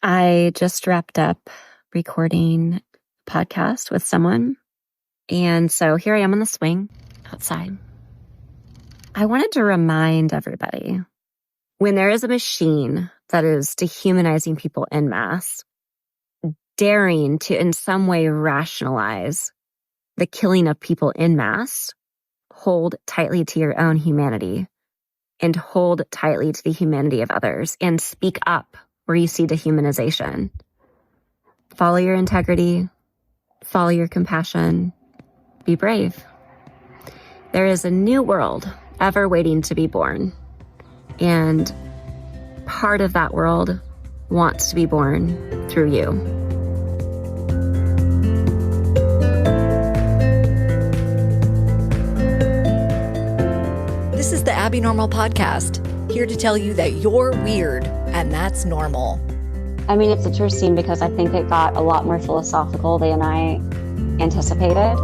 I just wrapped up recording a podcast with someone. And so here I am on the swing outside. I wanted to remind everybody, when there is a machine that is dehumanizing people en masse, daring to in some way rationalize the killing of people en masse, hold tightly to your own humanity and hold tightly to the humanity of others and speak up where you see dehumanization. Follow your integrity, follow your compassion, be brave. There is a new world ever waiting to be born. And part of that world wants to be born through you. This is the Abby Normal Podcast, here to tell you that you're weird and that's normal. I mean, it's interesting because I think it got a lot more philosophical than I anticipated.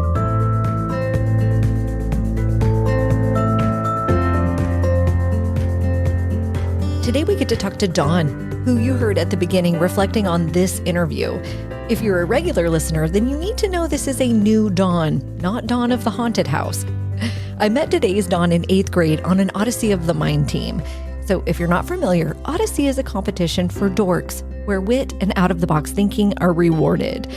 Today we get to talk to Dawn, who you heard at the beginning reflecting on this interview. If you're a regular listener, then you need to know this is a new Dawn, not Dawn of the Haunted House. I met today's Dawn in 8th grade on an Odyssey of the Mind team. So if you're not familiar, Odyssey is a competition for dorks, where wit and out-of-the-box thinking are rewarded.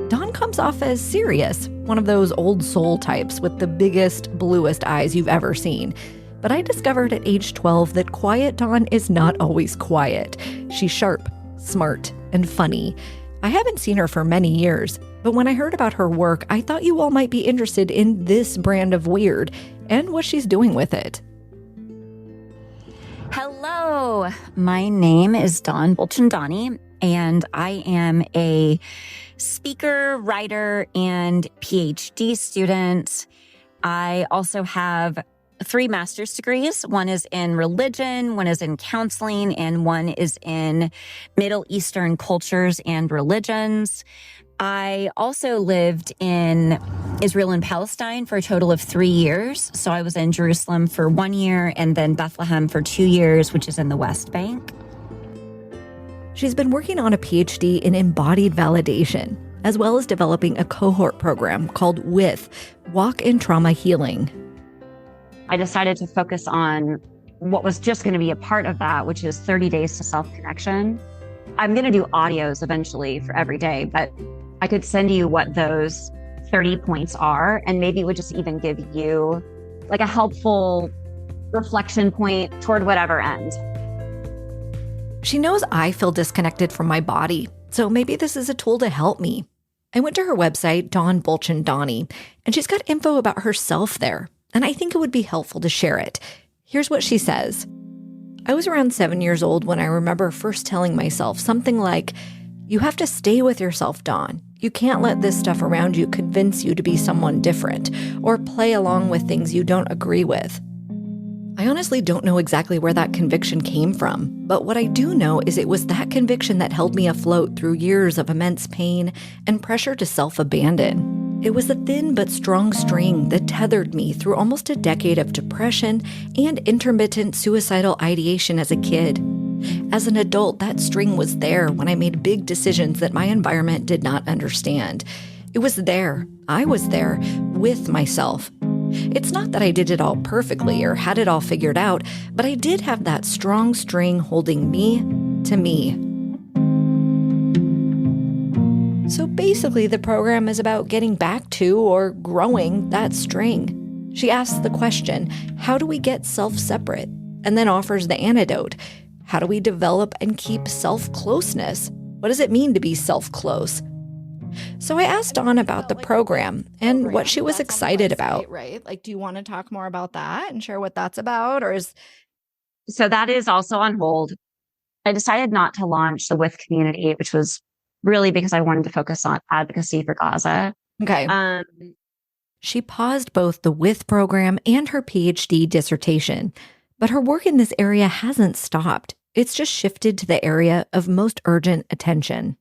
Dawn comes off as serious, one of those old soul types with the biggest, bluest eyes you've ever seen. But I discovered at age 12 that quiet Dawn is not always quiet. She's sharp, smart, and funny. I haven't seen her for many years, but when I heard about her work, I thought you all might be interested in this brand of weird and what she's doing with it. Hello, my name is Dawn Bulchandani, and I am a speaker, writer, and PhD student. I also have 3 master's degrees. One is in religion, one is in counseling, and one is in Middle Eastern cultures and religions. I also lived in Israel and Palestine for a total of 3 years. So I was in Jerusalem for 1 year and then Bethlehem for 2 years, which is in the West Bank. She's been working on a PhD in embodied validation, as well as developing a cohort program called WITH, Walk in Trauma Healing. I decided to focus on what was just going to be a part of that, which is 30 days to self-connection. I'm going to do audios eventually for every day, but I could send you what those 30 points are, and maybe it would just even give you like a helpful reflection point toward whatever end. She knows I feel disconnected from my body, so maybe this is a tool to help me. I went to her website, Dawn Bulchandani, and she's got info about herself there, and I think it would be helpful to share it. Here's what she says. I was around 7 years old when I remember first telling myself something like, "You have to stay with yourself, Dawn. You can't let this stuff around you convince you to be someone different or play along with things you don't agree with." I honestly don't know exactly where that conviction came from, but what I do know is it was that conviction that held me afloat through years of immense pain and pressure to self-abandon. It was a thin but strong string that tethered me through almost a decade of depression and intermittent suicidal ideation as a kid. As an adult, that string was there when I made big decisions that my environment did not understand. It was there. I was there with myself. It's not that I did it all perfectly or had it all figured out, but I did have that strong string holding me to me. So basically, the program is about getting back to or growing that string. She asks the question, how do we get self-separate? And then offers the antidote. How do we develop and keep self-closeness? What does it mean to be self-close? So I asked Dawn about the program and what she was excited about. Right? Like, do you want to talk more about that and share what that's about? Or is... So that is also on hold. I decided not to launch the WITH community, which was really because I wanted to focus on advocacy for Gaza. Okay. She paused both the WITH program and her PhD dissertation, but her work in this area hasn't stopped. It's just shifted to the area of most urgent attention.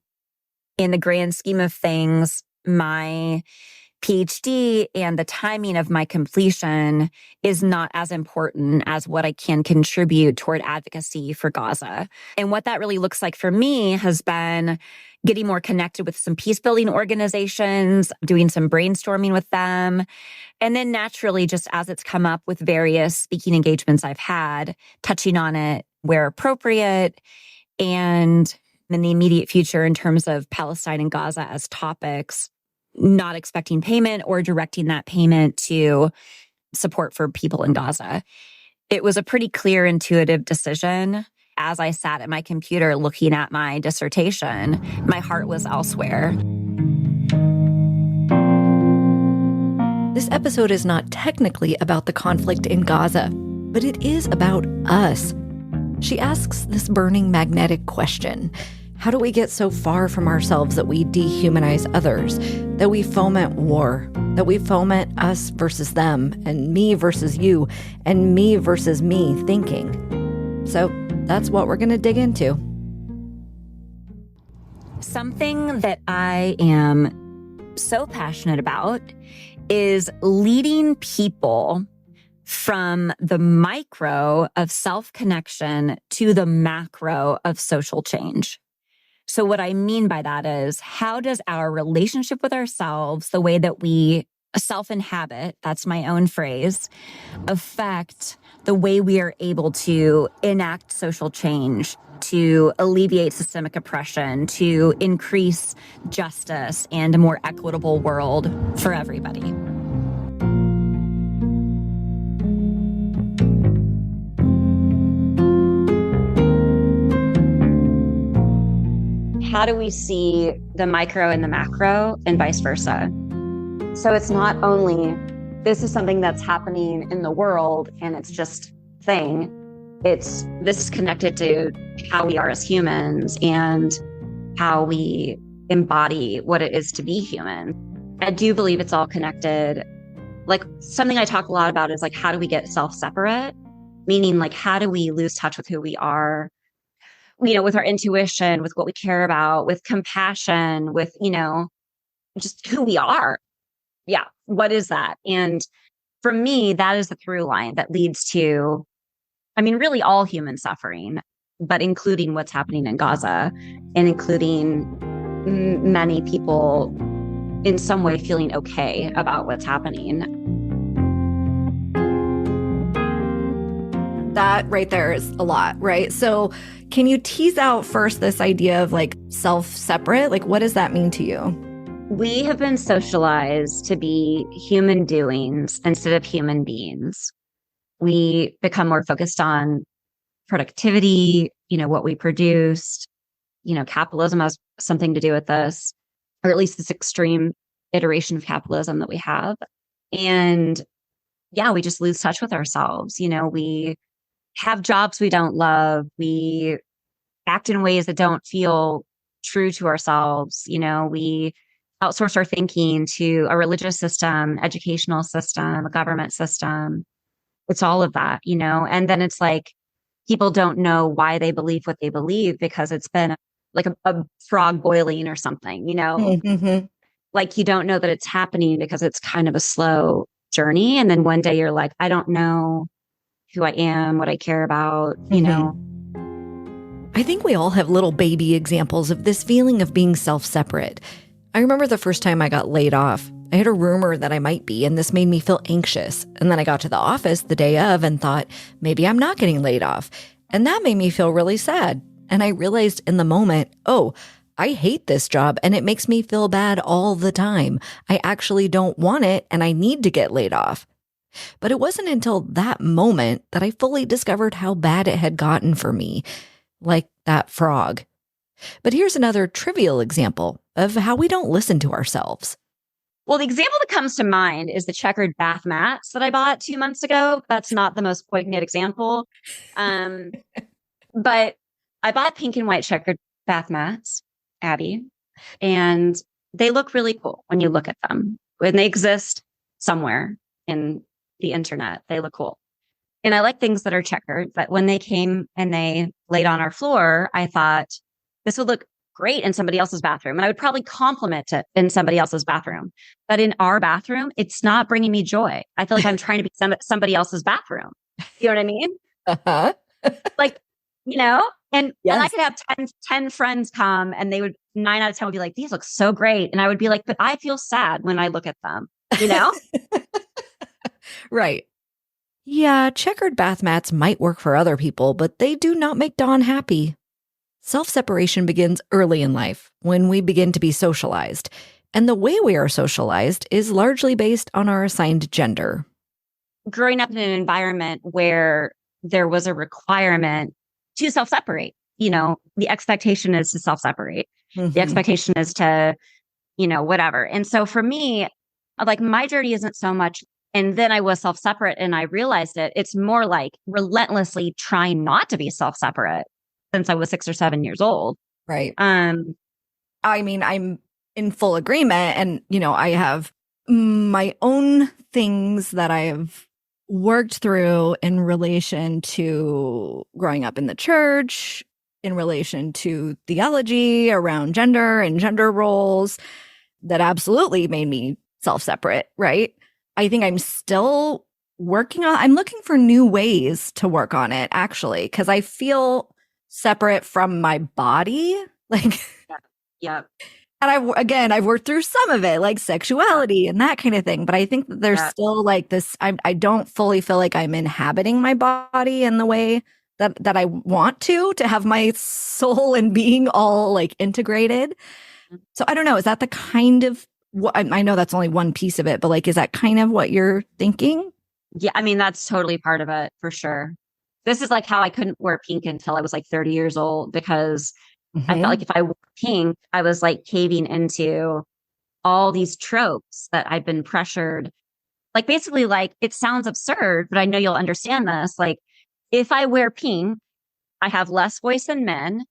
In the grand scheme of things, my PhD and the timing of my completion is not as important as what I can contribute toward advocacy for Gaza. And what that really looks like for me has been getting more connected with some peace building organizations, doing some brainstorming with them. And then naturally, just as it's come up with various speaking engagements I've had, touching on it where appropriate. And in the immediate future, in terms of Palestine and Gaza as topics, not expecting payment or directing that payment to support for people in Gaza. It was a pretty clear, intuitive decision. As I sat at my computer looking at my dissertation, my heart was elsewhere. This episode is not technically about the conflict in Gaza, but it is about us. She asks this burning magnetic question. How do we get so far from ourselves that we dehumanize others, that we foment war, that we foment us versus them, and me versus you, and me versus me thinking? So that's what we're going to dig into. Something that I am so passionate about is leading people from the micro of self-connection to the macro of social change. So what I mean by that is, how does our relationship with ourselves, the way that we self-inhabit, that's my own phrase, affect the way we are able to enact social change, to alleviate systemic oppression, to increase justice and a more equitable world for everybody? How do we see the micro and the macro and vice versa? So it's not only, this is something that's happening in the world and it's just thing. This is connected to how we are as humans and how we embody what it is to be human. I do believe it's all connected. Like, something I talk a lot about is like, how do we get self-separate? Meaning, like, how do we lose touch with who we are? With our intuition, with what we care about, with compassion, with, just who we are. Yeah. What is that? And for me, that is the through line that leads to, really all human suffering, but including what's happening in Gaza and including many people in some way feeling okay about what's happening. That right there is a lot, right? So can you tease out first this idea of like self-separate? Like, what does that mean to you? We have been socialized to be human doings instead of human beings. We become more focused on productivity, what we produced. Capitalism has something to do with this, or at least this extreme iteration of capitalism that we have. And yeah, we just lose touch with ourselves. We have jobs we don't love. We act in ways that don't feel true to ourselves. We outsource our thinking to a religious system, educational system, a government system. It's all of that, and then it's like people don't know why they believe what they believe because it's been like a frog boiling or something, Mm-hmm. Like you don't know that it's happening because it's kind of a slow journey. And then one day you're like, I don't know who I am, what I care about, I think we all have little baby examples of this feeling of being self-separate. I remember the first time I got laid off. I had a rumor that I might be, and this made me feel anxious. And then I got to the office the day of and thought, maybe I'm not getting laid off. And that made me feel really sad. And I realized in the moment, oh, I hate this job and it makes me feel bad all the time. I actually don't want it and I need to get laid off. But it wasn't until that moment that I fully discovered how bad it had gotten for me, like that frog. But here's another trivial example of how we don't listen to ourselves. Well, the example that comes to mind is the checkered bath mats that I bought 2 months ago. That's not the most poignant example. But I bought pink and white checkered bath mats, Abby, and they look really cool when you look at them. When they exist somewhere in the internet, they look cool. And I like things that are checkered, but when they came and they laid on our floor, I thought this would look great in somebody else's bathroom. And I would probably compliment it in somebody else's bathroom. But in our bathroom, it's not bringing me joy. I feel like I'm trying to be somebody else's bathroom. You know what I mean? Uh-huh. Like, and I Yes. could have 10 friends come and they would 9 out of 10 would be like, these look so great. And I would be like, but I feel sad when I look at them, Right. Yeah, checkered bath mats might work for other people, but they do not make Dawn happy. Self-separation begins early in life when we begin to be socialized. And the way we are socialized is largely based on our assigned gender. Growing up in an environment where there was a requirement to self-separate, the expectation is to self-separate. Mm-hmm. The expectation is to, whatever. And so for me, like my journey isn't so much, and then I was self-separate and I realized it. It's more like relentlessly trying not to be self-separate since I was 6 or 7 years old. Right. I mean, I'm in full agreement. And, I have my own things that I have worked through in relation to growing up in the church, in relation to theology around gender and gender roles that absolutely made me self-separate, right? I think I'm still I'm looking for new ways to work on it, actually, because I feel separate from my body. Like, yeah. And I've worked through some of it, like sexuality and that kind of thing. But I think that there's still like this, I don't fully feel like I'm inhabiting my body in the way that I want to have my soul and being all like integrated. So I don't know. Is that the kind of what I know that's only one piece of it, but like, is that kind of what you're thinking? Yeah. I mean, that's totally part of it for sure. This is like how I couldn't wear pink until I was like 30 years old because I felt like if I wore pink, I was like caving into all these tropes that I've been pressured. Like basically, like it sounds absurd, but I know you'll understand this. Like if I wear pink, I have less voice than men.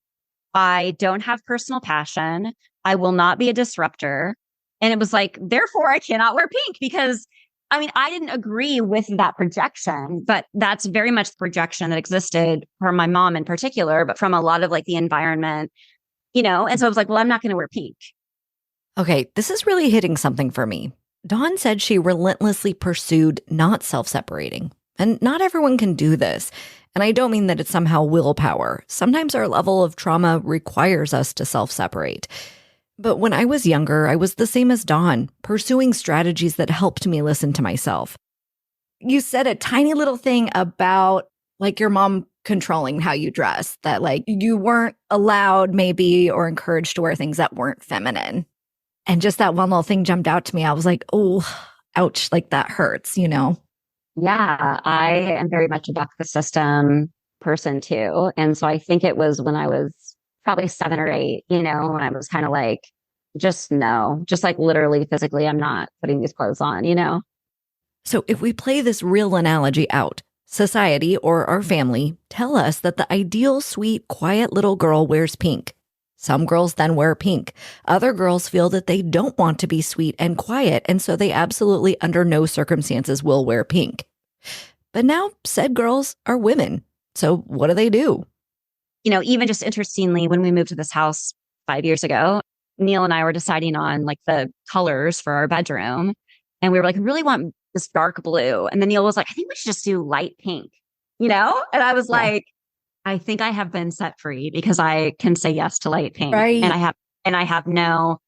I don't have personal passion. I will not be a disruptor. And it was like, therefore, I cannot wear pink because I mean, I didn't agree with that projection, but that's very much the projection that existed for my mom in particular, but from a lot of like the environment, and so I was like, well, I'm not going to wear pink. Okay, this is really hitting something for me. Dawn said she relentlessly pursued not self-separating, and not everyone can do this. And I don't mean that it's somehow willpower. Sometimes our level of trauma requires us to self-separate. But when I was younger, I was the same as Dawn, pursuing strategies that helped me listen to myself. You said a tiny little thing about like your mom controlling how you dress, that like you weren't allowed maybe or encouraged to wear things that weren't feminine. And just that one little thing jumped out to me. I was like, oh, ouch, like that hurts, Yeah, I am very much a buck the system person too. And so I think it was when I was probably 7 or 8, when I was kind of like, just like literally physically, I'm not putting these clothes on, So if we play this real analogy out, society or our family tell us that the ideal sweet, quiet little girl wears pink. Some girls then wear pink. Other girls feel that they don't want to be sweet and quiet, and so they absolutely under no circumstances will wear pink. But now said girls are women. So what do? Even just interestingly, when we moved to this house 5 years ago, Neil and I were deciding on like the colors for our bedroom. And we were like, I really want this dark blue. And then Neil was like, I think we should just do light pink, And I was like, I think I have been set free because I can say yes to light pink. Right. And I have no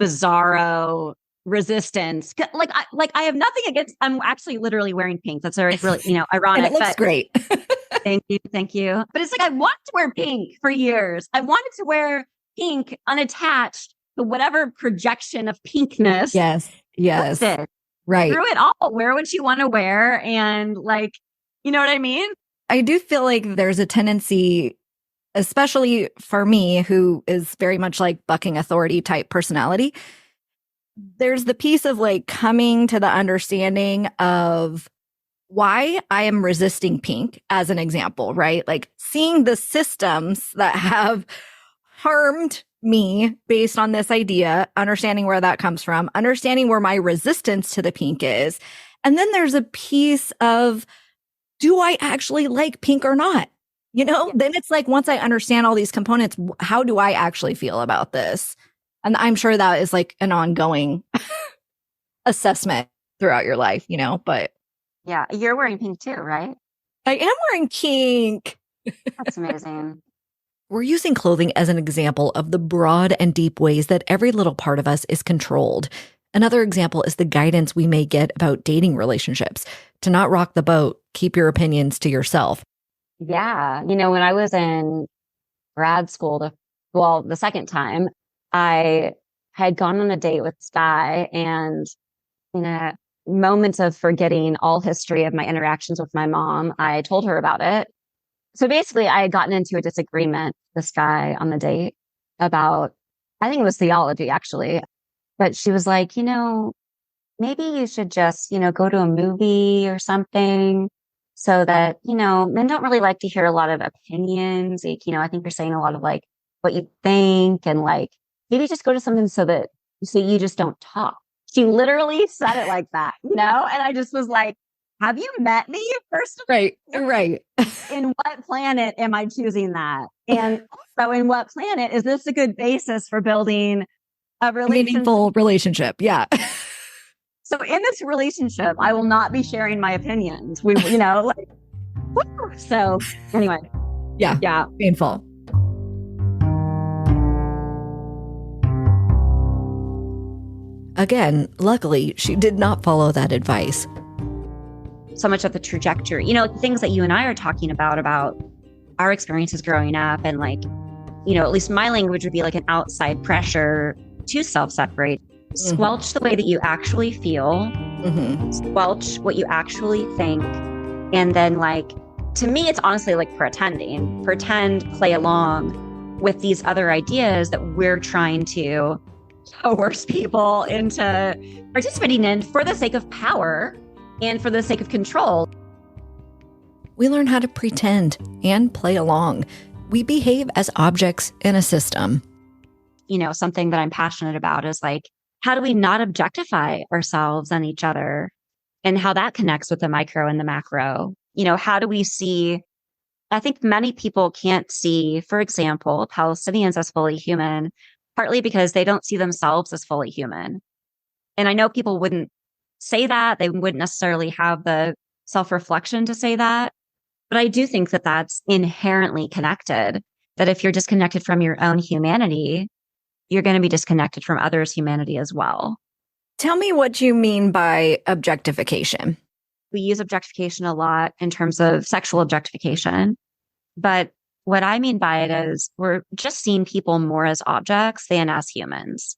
bizarro resistance. I have nothing against, I'm actually literally wearing pink. That's really, ironic. And it looks great. Thank you. But it's like, I wanted to wear pink for years. I wanted to wear pink unattached to whatever projection of pinkness. Yes. Right. Screw it all. Wear what you want to wear. And like, you know what I mean? I do feel like there's a tendency, especially for me, who is very much like bucking authority type personality. There's the piece of like coming to the understanding of why I am resisting pink as an example, right? Like seeing the systems that have harmed me based on this idea, understanding where that comes from, understanding where my resistance to the pink is. And then there's a piece of, do I actually like pink or not? Then it's like, once I understand all these components, how do I actually feel about this? And I'm sure that is like an ongoing assessment throughout your life, but Yeah. You're wearing pink too, right? I am wearing kink. That's amazing. We're using clothing as an example of the broad and deep ways that every little part of us is controlled. Another example is the guidance we may get about dating relationships. To not rock the boat, keep your opinions to yourself. Yeah. When I was in grad school, the second time, I had gone on a date with this guy, and in a moment of forgetting all history of my interactions with my mom, I told her about it. So basically, I had gotten into a disagreement with this guy on the date about, I think it was theology actually, but she was like, maybe you should just, go to a movie or something so that, men don't really like to hear a lot of opinions. Like, I think you're saying a lot of like what you think, and like maybe just go to something so you just don't talk. She literally said it like that, and I just was like, have you met me? First of all, Right. in what planet am I choosing that? And also, in what planet is this a good basis for building a Meaningful relationship. Yeah. So in this relationship, I will not be sharing my opinions. Like, woo! So anyway. Yeah. Painful. Again, luckily, she did not follow that advice. So much of the trajectory, things that you and I are talking about our experiences growing up, and like, at least my language would be like an outside pressure to self-separate. Squelch the way that you actually feel, squelch what you actually think. And then, like, to me, it's honestly like pretend, play along with these other ideas that we're trying to coerce people into participating in for the sake of power and for the sake of control. We learn how to pretend and play along. We behave as objects in a system. Something that I'm passionate about is like, how do we not objectify ourselves and each other, and how that connects with the micro and the macro? How do we see, I think many people can't see, for example, Palestinians as fully human, partly because they don't see themselves as fully human. And I know people wouldn't say that. They wouldn't necessarily have the self-reflection to say that. But I do think that that's inherently connected, that if you're disconnected from your own humanity, you're going to be disconnected from others' humanity as well. Tell me what you mean by objectification. We use objectification a lot in terms of sexual objectification. But what I mean by it is we're just seeing people more as objects than as humans,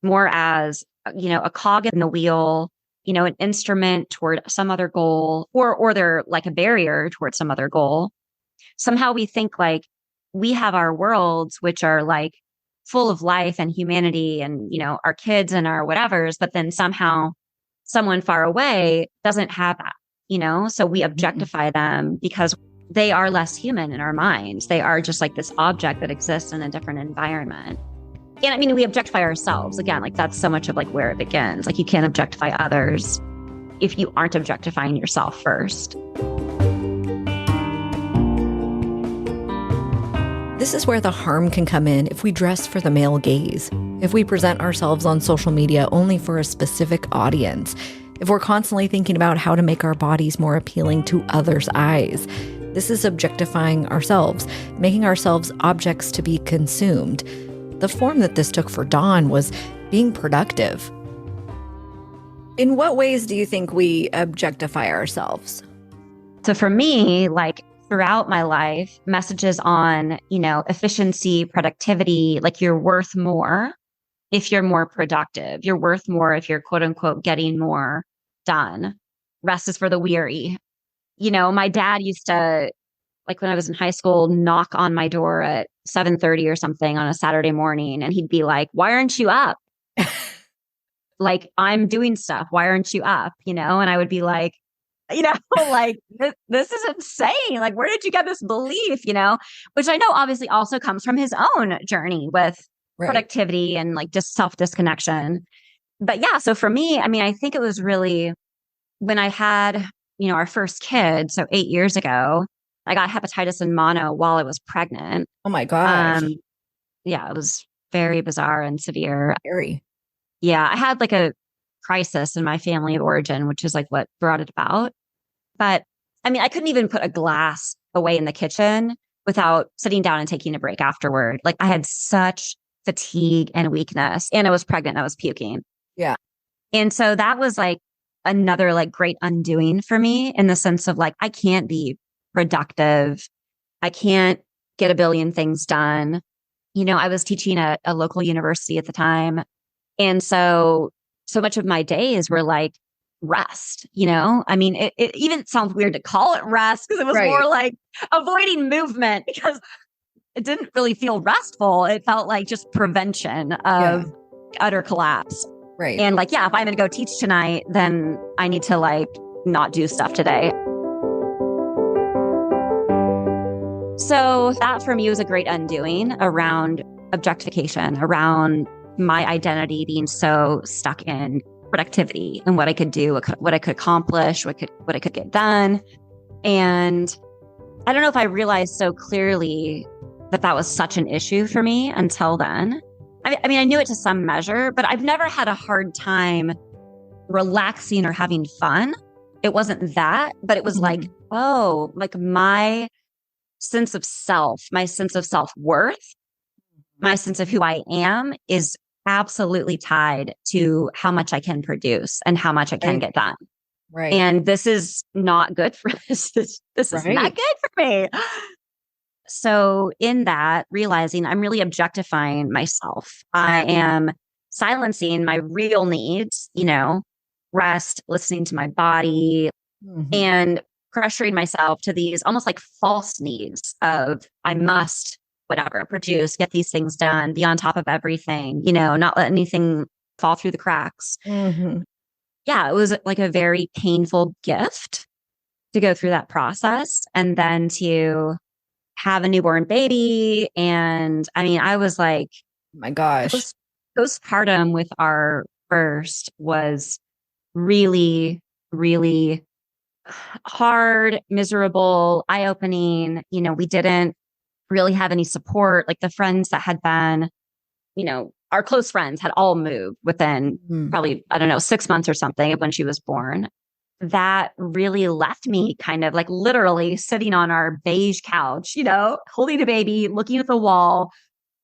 more as, a cog in the wheel, an instrument toward some other goal, or they're like a barrier towards some other goal. Somehow we think like we have our worlds, which are like full of life and humanity and, our kids and our whatevers, but then somehow someone far away doesn't have that, so we objectify them because they are less human in our minds. They are just like this object that exists in a different environment. And I mean, we objectify ourselves again, like that's so much of like where it begins. Like you can't objectify others if you aren't objectifying yourself first. This is where the harm can come in if we dress for the male gaze, if we present ourselves on social media only for a specific audience, if we're constantly thinking about how to make our bodies more appealing to others' eyes. This is objectifying ourselves, making ourselves objects to be consumed. The form that this took for Dawn was being productive. In what ways do you think we objectify ourselves? So for me, like throughout my life, messages on, efficiency, productivity, like you're worth more if you're more productive. You're worth more if you're quote unquote getting more done. Rest is for the weary. My dad used to, like when I was in high school, knock on my door at 7:30 or something on a Saturday morning. And he'd be like, why aren't you up? Like, I'm doing stuff. Why aren't you up? And I would be like, like this is insane. Like, where did you get this belief? Which I know obviously also comes from his own journey with productivity and like just self-disconnection. But yeah, so for me, I mean, I think it was really when I had, our first kid, so 8 years ago, I got hepatitis and mono while I was pregnant. Oh my gosh. Yeah, it was very bizarre and severe. Scary. Yeah, I had like a crisis in my family of origin, which is like what brought it about. But I mean, I couldn't even put a glass away in the kitchen without sitting down and taking a break afterward. Like I had such fatigue and weakness, and I was pregnant. I was puking. Yeah. And so that was like another like great undoing for me in the sense of like, I can't be productive. I can't get a billion things done. You know, I was teaching at a local university at the time. And so much of my days were like rest, you know? I mean, it even sounds weird to call it rest because it was Right. more like avoiding movement because it didn't really feel restful. It felt like just prevention of utter collapse. Right. And like, yeah, if I'm going to go teach tonight, then I need to like not do stuff today. So that for me was a great undoing around objectification, around my identity being so stuck in productivity and what I could do, what I could accomplish, what I could get done. And I don't know if I realized so clearly that that was such an issue for me until then. I mean, I knew it to some measure, but I've never had a hard time relaxing or having fun. It wasn't that, but it was like, oh, like my sense of self, my sense of self-worth, my sense of who I am is absolutely tied to how much I can produce and how much I can get done. Right. And this is not good for this. This is not good for me. So in that, realizing I'm really objectifying myself. I am silencing my real needs, you know, rest, listening to my body, and pressuring myself to these almost like false needs of I must, whatever, produce, get these things done, be on top of everything, you know, not let anything fall through the cracks. Yeah, it was like a very painful gift to go through that process and then to have a newborn baby. And I mean, I was like, my gosh, postpartum with our first was really, really hard, miserable, eye-opening. You know, we didn't really have any support. Like the friends that had been, you know, our close friends had all moved within probably, I don't know, 6 months or something of when she was born. That really left me kind of like literally sitting on our beige couch, you know, holding a baby, looking at the wall,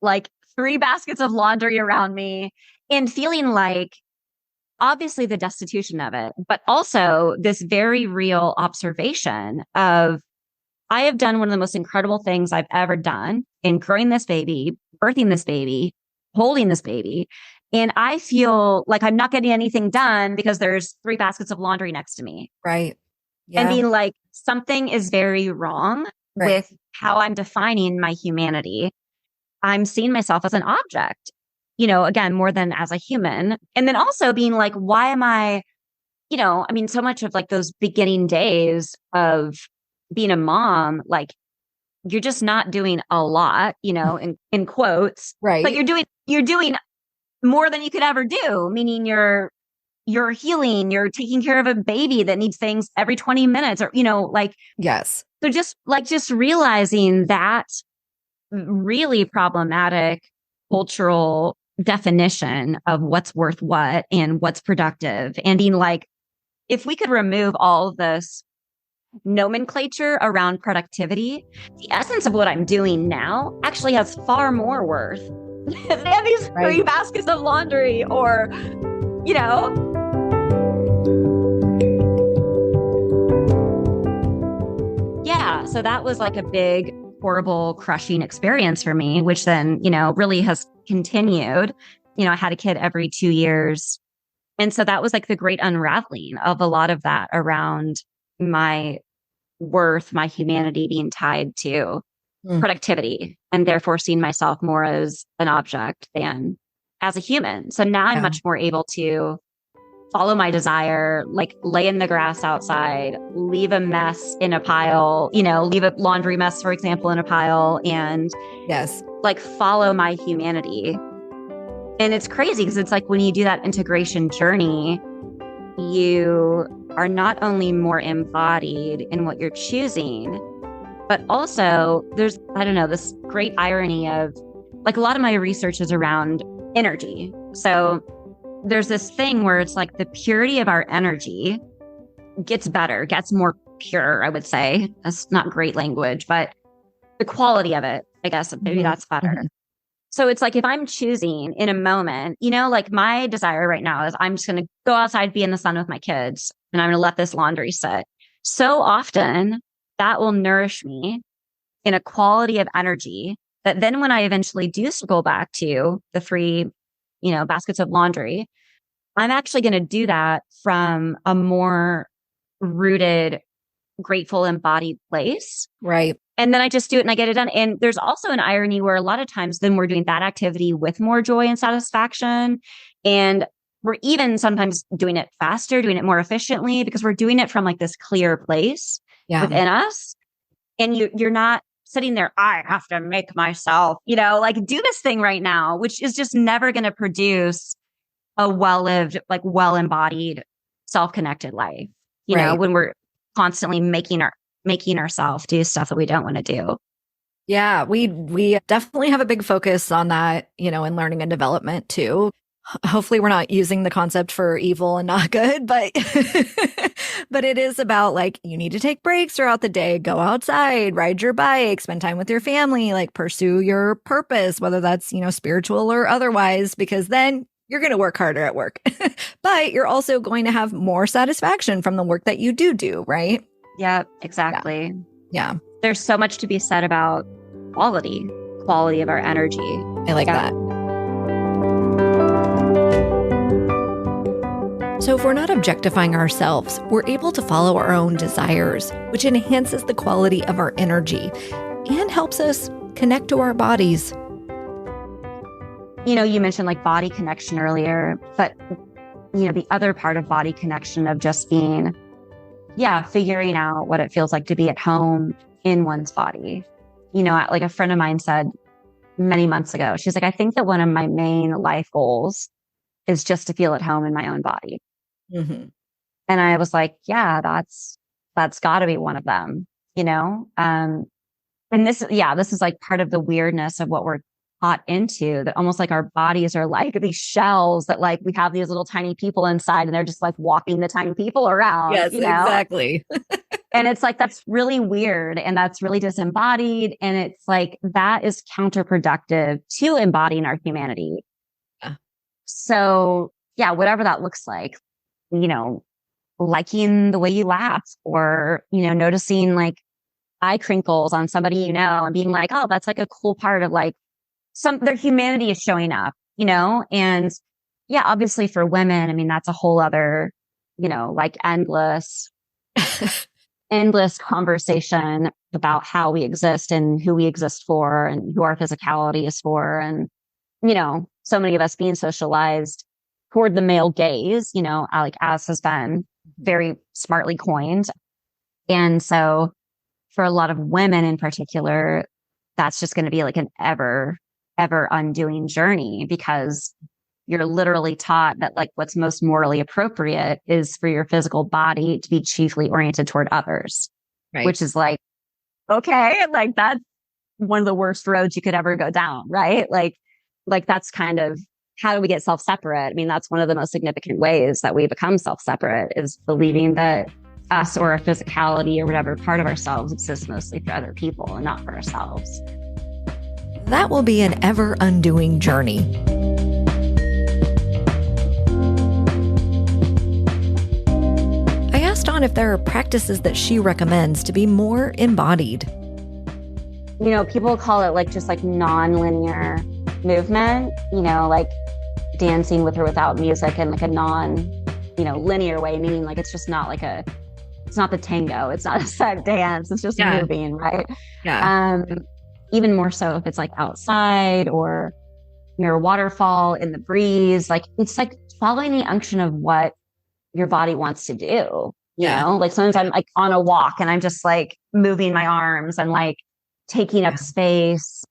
like 3 baskets of laundry around me and feeling like obviously the destitution of it, but also this very real observation of I have done one of the most incredible things I've ever done in growing this baby, birthing this baby, holding this baby. And I feel like I'm not getting anything done because there's 3 baskets of laundry next to me. Right. Yeah. And being like, something is very wrong with how I'm defining my humanity. I'm seeing myself as an object, you know, again, more than as a human. And then also being like, why am I, you know, I mean, so much of like those beginning days of being a mom, like you're just not doing a lot, you know, in quotes, right. But you're doing more than you could ever do, meaning you're healing, you're taking care of a baby that needs things every 20 minutes or, you know, like, yes. So just realizing that really problematic cultural definition of what's worth what and what's productive and being like, if we could remove all of this nomenclature around productivity, the essence of what I'm doing now actually has far more worth. They have these 3 baskets of laundry or, you know. Yeah. So that was like a big, horrible, crushing experience for me, which then, you know, really has continued. You know, I had a kid every 2 years. And so that was like the great unraveling of a lot of that around my worth, my humanity being tied to productivity and therefore seeing myself more as an object than as a human. So now I'm much more able to follow my desire, like lay in the grass outside, leave a mess in a pile, you know, leave a laundry mess, for example, in a pile and like follow my humanity. And it's crazy because it's like when you do that integration journey, you are not only more embodied in what you're choosing, But also there's, I don't know, this great irony of like a lot of my research is around energy. So there's this thing where it's like the purity of our energy gets better, gets more pure, I would say. That's not great language, but the quality of it, I guess maybe that's better. Mm-hmm. So it's like if I'm choosing in a moment, you know, like my desire right now is I'm just going to go outside, be in the sun with my kids, and I'm going to let this laundry sit. So often that will nourish me in a quality of energy that then when I eventually do go back to the 3, baskets of laundry, I'm actually going to do that from a more rooted, grateful, embodied place. Right. And then I just do it and I get it done. And there's also an irony where a lot of times then we're doing that activity with more joy and satisfaction. And we're even sometimes doing it faster, doing it more efficiently because we're doing it from like this clear place within us. And you're not sitting there, I have to make myself, like do this thing right now, which is just never going to produce a well-lived, like well-embodied, self-connected life, when we're constantly making ourselves do stuff that we don't want to do. Yeah, we definitely have a big focus on that, in learning and development too. Hopefully we're not using the concept for evil and not good, but but it is about like you need to take breaks throughout the day, go outside, ride your bike, spend time with your family, like pursue your purpose, whether that's, spiritual or otherwise, because then you're going to work harder at work. But you're also going to have more satisfaction from the work that you do, right? Yeah, exactly. Yeah. There's so much to be said about quality of our energy. I like that. So if we're not objectifying ourselves, we're able to follow our own desires, which enhances the quality of our energy and helps us connect to our bodies. You mentioned like body connection earlier, but the other part of body connection of just being, figuring out what it feels like to be at home in one's body. Like a friend of mine said many months ago, she's like, I think that one of my main life goals is just to feel at home in my own body. Mm-hmm. And I was like, yeah, that's gotta be one of them, and this is like part of the weirdness of what we're taught into, that almost like our bodies are like these shells that like we have these little tiny people inside and they're just like walking the tiny people around. Yes, exactly. And it's like, that's really weird. And that's really disembodied. And it's like, that is counterproductive to embodying our humanity. Yeah. So whatever that looks like, liking the way you laugh or, noticing like eye crinkles on somebody, and being like, oh, that's like a cool part of like their humanity is showing up, and obviously for women, I mean, that's a whole other, like endless conversation about how we exist and who we exist for and who our physicality is for. And, so many of us being socialized toward the male gaze, like as has been very smartly coined. And so for a lot of women in particular, that's just going to be like an ever undoing journey, because you're literally taught that like what's most morally appropriate is for your physical body to be chiefly oriented toward others, right? Which is like, okay, like that's one of the worst roads you could ever go down, right? Like that's kind of, how do we get self-separate? I mean, that's one of the most significant ways that we become self-separate, is believing that us or our physicality or whatever part of ourselves exists mostly for other people and not for ourselves. That will be an ever undoing journey. I asked Dawn if there are practices that she recommends to be more embodied. People call it like just like non-linear movement, like dancing with or without music in like a linear way, meaning like it's just not like it's not the tango, it's not a set dance, it's just moving, right? Yeah. Even more so if it's like outside or near a waterfall in the breeze, like it's like following the unction of what your body wants to do. Like sometimes I'm like on a walk and I'm just like moving my arms and like taking up space.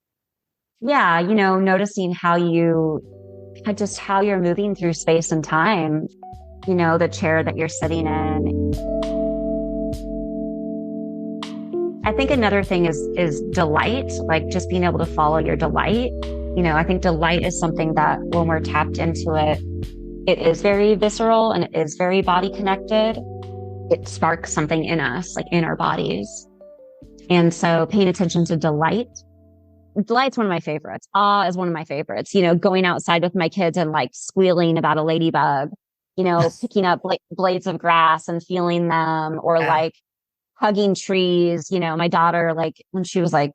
Noticing how you're moving through space and time, the chair that you're sitting in. I think another thing is delight, like just being able to follow your delight. I think delight is something that when we're tapped into it, it is very visceral and it is very body connected. It sparks something in us, like in our bodies. And so paying attention to delight. Delight's one of my favorites. Awe is one of my favorites. Going outside with my kids and like squealing about a ladybug, picking up like blades of grass and feeling them, or like hugging trees. My daughter, like when she was like,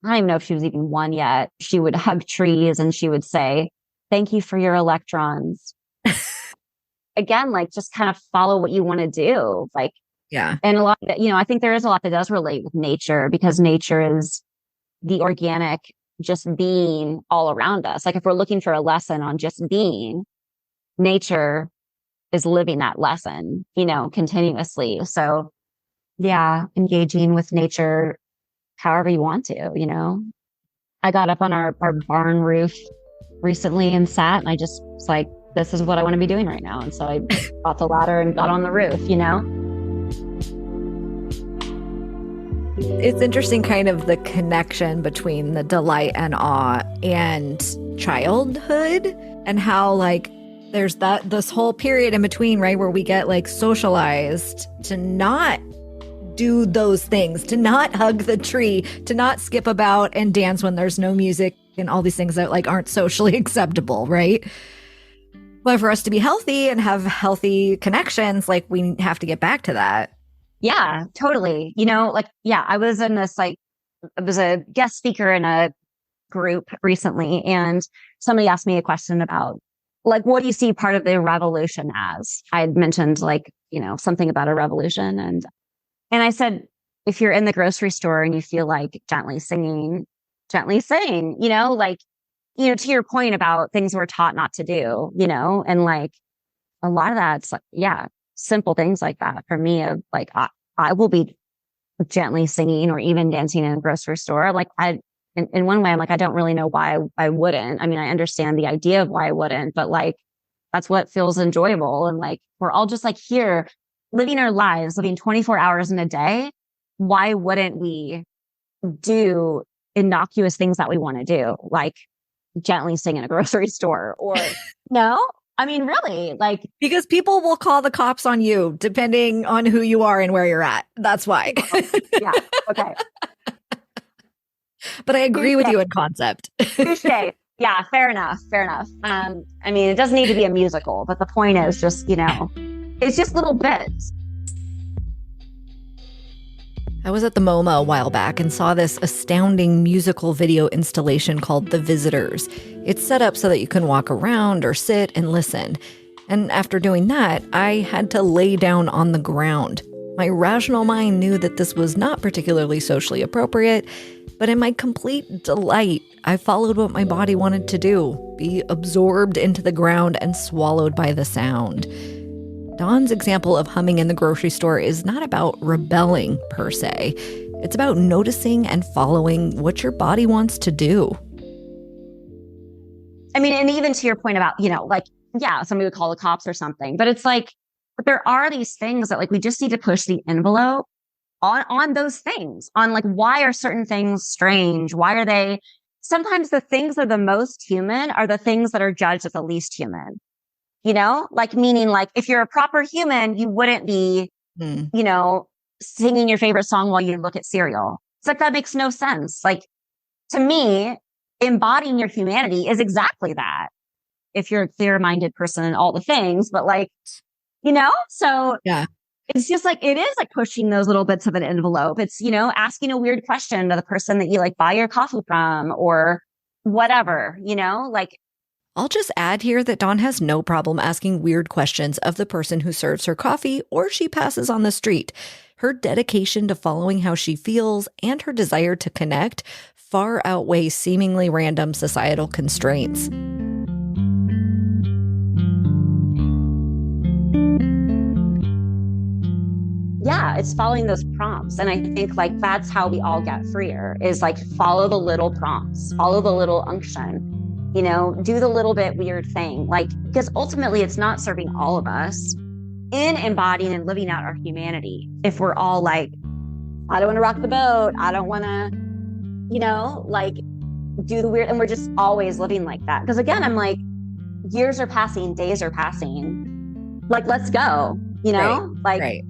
I don't even know if she was even one yet, she would hug trees and she would say, "Thank you for your electrons." Again, like just kind of follow what you want to do. Like, yeah. And a lot that, I think there is a lot that does relate with nature, because nature is the organic just being all around us. Like if we're looking for a lesson on just being, nature is living that lesson, continuously. So yeah, engaging with nature however you want to. I got up on our barn roof recently and sat, and I just was like, this is what I want to be doing right now. And so I got the ladder and got on the roof, It's interesting, kind of the connection between the delight and awe and childhood, and how like there's this whole period in between, right, where we get like socialized to not do those things, to not hug the tree, to not skip about and dance when there's no music, and all these things that like aren't socially acceptable, right? But for us to be healthy and have healthy connections, like we have to get back to that. Yeah, totally. I was in this, like, I was a guest speaker in a group recently, and somebody asked me a question about, like, what do you see part of the revolution as? I had mentioned, like, something about a revolution. And I said, if you're in the grocery store and you feel like gently sing, like, to your point about things we're taught not to do, and like a lot of that's like, yeah, simple things like that for me of like, I will be gently singing or even dancing in a grocery store. Like in one way, I'm like, I don't really know why I wouldn't. I mean, I understand the idea of why I wouldn't, but like, that's what feels enjoyable. And like, we're all just like here living our lives, living 24 hours in a day. Why wouldn't we do innocuous things that we want to do? Like gently sing in a grocery store, or no? I mean, really, like, because people will call the cops on you depending on who you are and where you're at. That's why. Yeah. Okay. But I agree with you in concept. Touche. Yeah. Fair enough. I mean, it doesn't need to be a musical, but the point is just, it's just little bits. I was at the MoMA a while back and saw this astounding musical video installation called The Visitors. It's set up so that you can walk around or sit and listen. And after doing that, I had to lay down on the ground. My rational mind knew that this was not particularly socially appropriate, but in my complete delight, I followed what my body wanted to do, be absorbed into the ground and swallowed by the sound. Dawn's example of humming in the grocery store is not about rebelling per se. It's about noticing and following what your body wants to do. I mean, and even to your point about, like, yeah, somebody would call the cops or something, but it's like, but there are these things that like, we just need to push the envelope on those things, on like, why are certain things strange? Why are they, sometimes the things that are the most human are the things that are judged as the least human. Like meaning like if you're a proper human, you wouldn't be, singing your favorite song while you look at cereal. It's like, that makes no sense. Like to me, embodying your humanity is exactly that. If you're a clear-minded person and all the things, but like, so yeah, it's just like, it is like pushing those little bits of an envelope. It's, asking a weird question to the person that you like buy your coffee from or whatever, like. I'll just add here that Dawn has no problem asking weird questions of the person who serves her coffee or she passes on the street. Her dedication to following how she feels and her desire to connect far outweigh seemingly random societal constraints. Yeah, it's following those prompts. And I think like that's how we all get freer, is like follow the little prompts, follow the little unction. Do the little bit weird thing, like, because ultimately it's not serving all of us in embodying and living out our humanity if we're all like I don't want to rock the boat. I don't want to, like do the weird. And we're just always living like that. Because again, I'm like, years are passing, days are passing. Like, let's go, Right.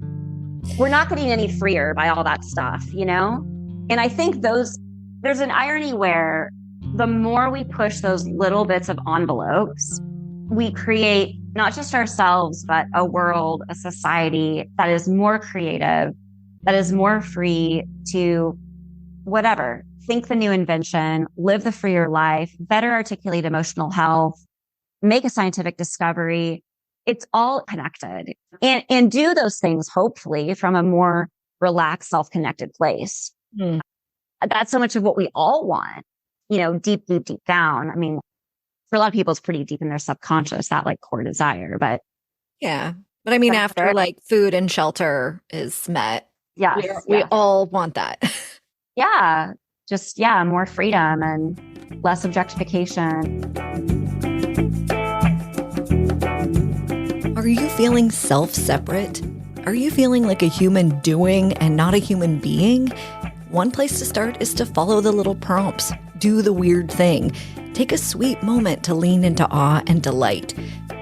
We're not getting any freer by all that stuff, And I think there's an irony where the more we push those little bits of envelopes, we create not just ourselves, but a world, a society that is more creative, that is more free to whatever, think the new invention, live the freer life, better articulate emotional health, make a scientific discovery. It's all connected and do those things, hopefully, from a more relaxed, self-connected place. Mm. That's so much of what we all want, deep, deep, deep down. I mean, for a lot of people, it's pretty deep in their subconscious, that like core desire, but yeah. But I mean, after like food and shelter is met, we all want that. Yeah. Just, more freedom and less objectification. Are you feeling self-separate? Are you feeling like a human doing and not a human being? One place to start is to follow the little prompts. Do the weird thing. Take a sweet moment to lean into awe and delight.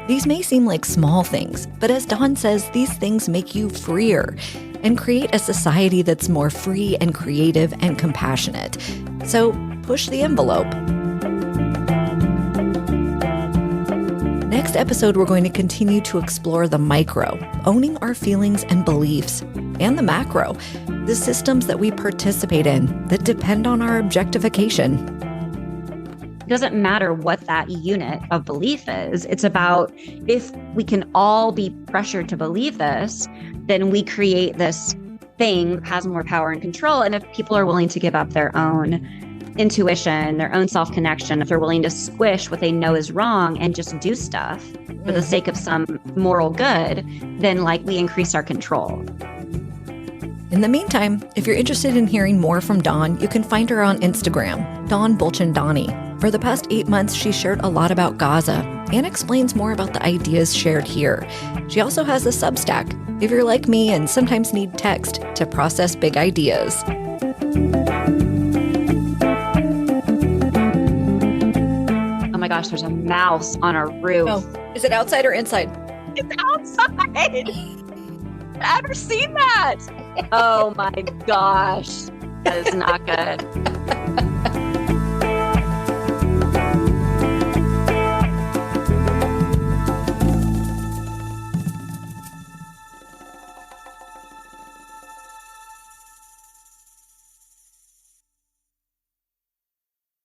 These may seem like small things, but as Dawn says, these things make you freer and create a society that's more free and creative and compassionate. So push the envelope. Next episode, we're going to continue to explore the micro, owning our feelings and beliefs, and the macro, the systems that we participate in that depend on our objectification. It doesn't matter what that unit of belief is. It's about if we can all be pressured to believe this, then we create this thing that has more power and control. And if people are willing to give up their own intuition, their own self-connection, if they're willing to squish what they know is wrong and just do stuff for the sake of some moral good, then we increase our control. In the meantime, if you're interested in hearing more from Dawn, you can find her on Instagram, Dawn Bulchandani. For the past 8 months, she shared a lot about Gaza and explains more about the ideas shared here. She also has a Substack, if you're like me and sometimes need text to process big ideas. Oh my gosh, there's a mouse on our roof. Oh, is it outside or inside? It's outside. I've never seen that. Oh my gosh. That is not good.